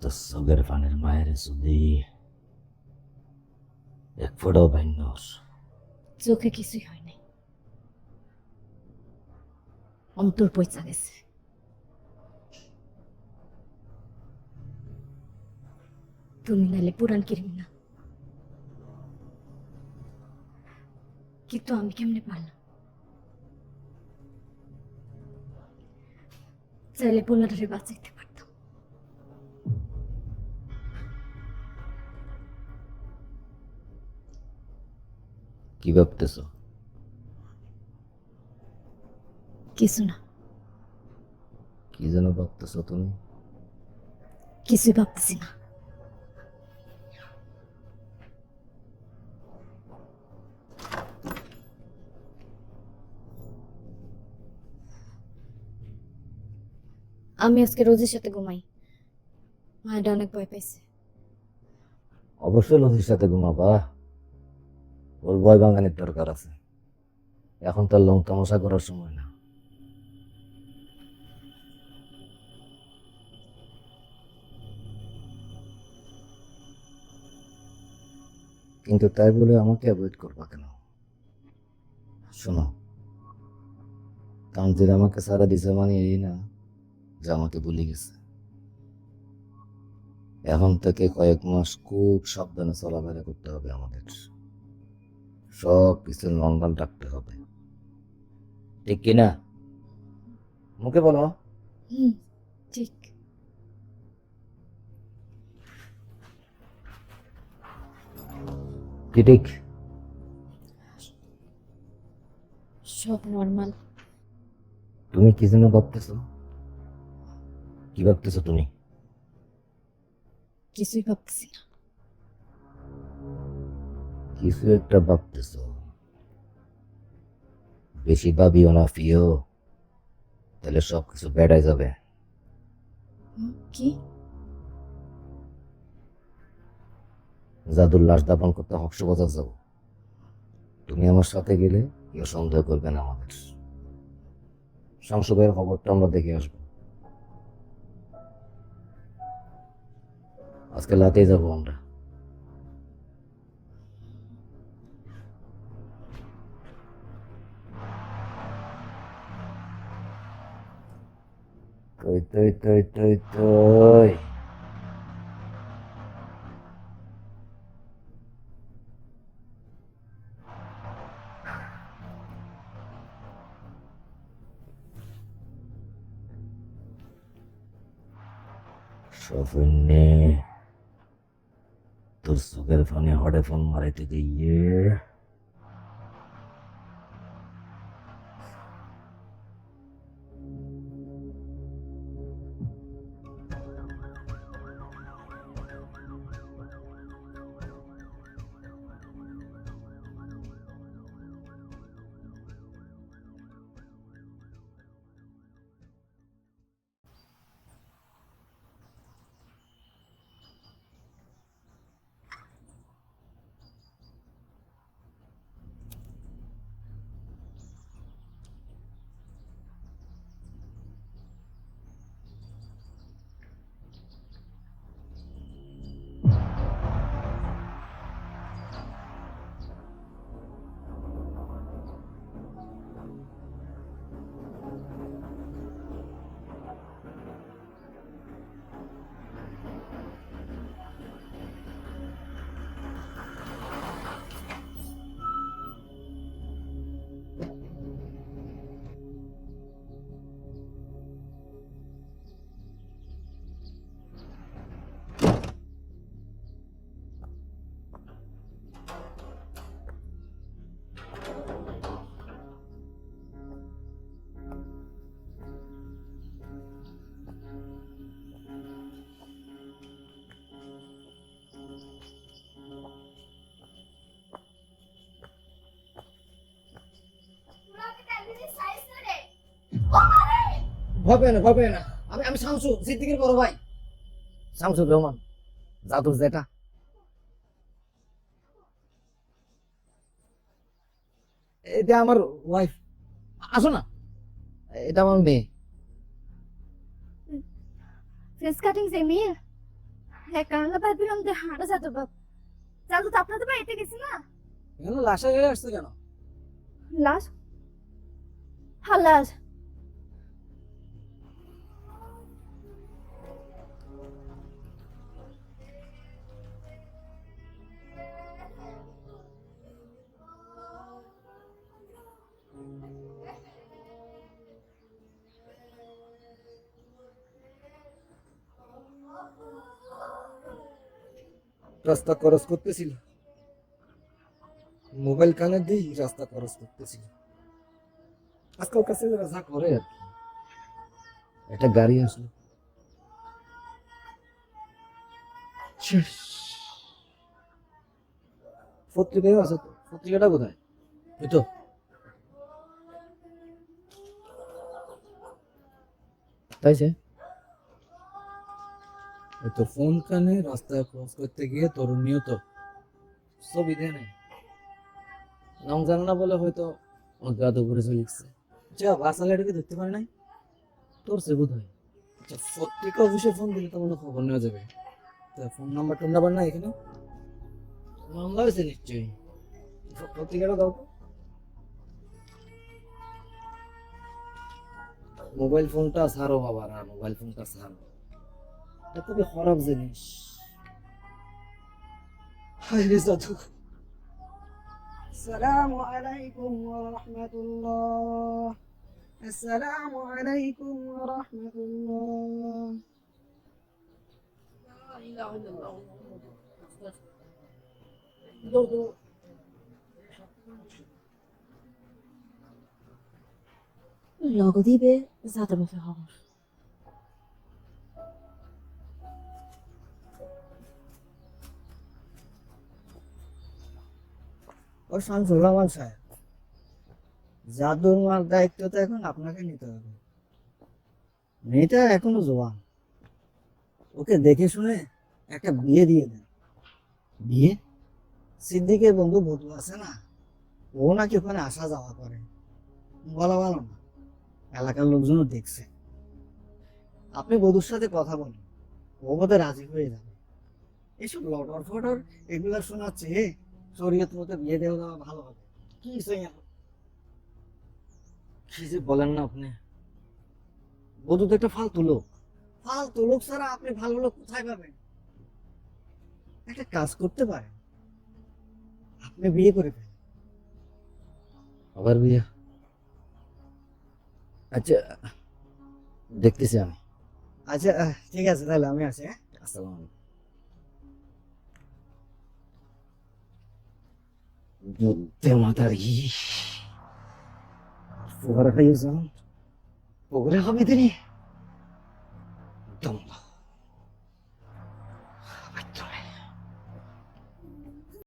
তো সুগের ফানের মায়ের সুদি এক ফোটাও বাইন নর। চোখে কিছুই হয় নাই, অন্তর পয়সা গেছে। তুমি নাইলে পুরান কিরমি না, কিন্তু আমি কেমনে পারলাম? চাইলে পোলাটারে বাঁচাইতে পারতাম। কি ভাবতেছ? কিছু না, কি যেন ভাবতেছ তুমি? কিছুই ভাবতেছি না। আমি আজকে রোজের সাথে ঘুমাই, মায়েরা অনেক ভয় পাইছে। অবশ্যই নদীর সাথে ঘুমাবা, ওর ভয় ভাঙানির দরকার আছে। এখন তার লং তামাশা করার সময় না। কিন্তু তাই বলে আমাকে অ্যাভয়েড করবা কেন? শোনো, তানজির আমাকে সারা দিছে মানে এই না যে আমাকে ভুলে গেছে। এখন থেকে কয়েক মাস খুব সাবধানে চলাফেরা করতে হবে আমাদের, সব কিছু নর্মাল রাখতে হবে, ঠিক কিনা? মুখে বলো। হুম, ঠিক। কি ঠিক? সব নর্মাল। তুমি কি যেন ভাবতেছো? কি ভাবতেছো তুমি? কিছুই ভাবতেছি না। কিছু একটা ভাবতেছো, বেশি ভাবিও না ফিও, তাহলে সবকিছু বেড়ায় যাবে। কি? জাদুর লাশ দাফন করতে কক্সবাজার যাবো। তুমি আমার সাথে গেলে কেউ সন্দেহ করবে না আমাদের। সংসদের খবরটা আমরা দেখে আসবো। আজকে রাতেই যাবো আমরা। তুই তুই তুই তুই তুই সফিনে তোর চোখের ফোনে হরে ফোন মারাইতে গিয়ে ভয় পেয়ে না, ভয় পেয়ে না। আমি আমি শামসু, সিদ্দিকের বড় ভাই। শামসুর রহমান, জাদুর যেটা। এটা আমার ওয়াইফ। আসো না। এটা আমার মেয়ে। ফেস কাটিং যে মেয়ে, হ্যাঁ কারণটা ভাবছিলাম যে হাঁটা যেত বাপ চালু তো আপনাদের বাড়িতে গেছি না কেন লাশা গেলে আসছে কেন? লাশ হ্যাঁ লাশ রাস্তা ক্রস করতেছিল, মোবাইল কানে দিই রাস্তা ক্রস করতেছিল। আজকাল কাছে যা করে আর কি। একটা গাড়ি আসলো, শেষ। পত্রিকায় আছে তো, পত্রিকাটা কোথায়? এই তো। তাইছে এই তো ফোন কানে রাস্তায় ক্রস করতে গিয়ে তরুণ নিহত, ছবি দেয় নাই। নাম জানা না বলে হয়তো অজ্ঞাত উপরে চলে গেছে। যা বাসালাইটাকে ধরতে পারে নাই। তোর সে বোধ হয় আচ্ছা, পত্রিকা অফিসে ফোন দিলে তো মনে হয় খবর নেওয়া যাবে। তা ফোন নাম্বার টোন নাম্বার না এখানে? মামলা হয়েছে নিশ্চয়ই। পত্রিকাটা দাও তো। মোবাইল ফোনটা ছাড়ো বাবা, না মোবাইল ফোনটা ছাড়ো, এটা খুবই খারাপ জিনিস। হায় রে জাদু। السلام عليكم ورحمة الله. السلام عليكم ورحمة الله. لا إله إلا الله. دو دو. লগো দিবে যাতে বাপে খবর ও শামসুর রহমান সাহেব, জাদুর মার দায়িত্ব তো এখন আপনাকে নিতে হবে। মেয়েটা এখনো জোয়ান, ওকে দেখে শুনে একটা বিয়ে দিয়ে দেন। বিয়ে? সিদ্দিকের বন্ধু বধু আছে না, ও নাকি ওখানে আসা যাওয়া করে। বলা ভালো না, এলাকার লোকজনও দেখছে। আপনি বধুর সাথে কথা বলেন, ও বোধহয় রাজি হয়ে যাবে। এসব লটর ফটর এগুলা শোনাচ্ছে, শরীয়ত মতো বিয়ে দেওয়া ভালো হবে। কি সৈয়া, কি যে বলেন না আপনি, বধূ তো একটা ফালতু লোক। ফালতু লোক ছাড়া আপনি ভালো লোক কোথায় পাবেন? একটা কাজ করতে পারেন, আপনি বিয়ে করে ফেলেন। আবার বিয়ে? আচ্ছা, দেখতেছি আমি। আচ্ছা ঠিক আছে, তাহলে আমি আসি। হ্যাঁ, আসসালামু আলাইকুম। যুদ্ধে মাতারি ফুয়ারা খাইয়েছ, পুকুরে হবে তিনি দম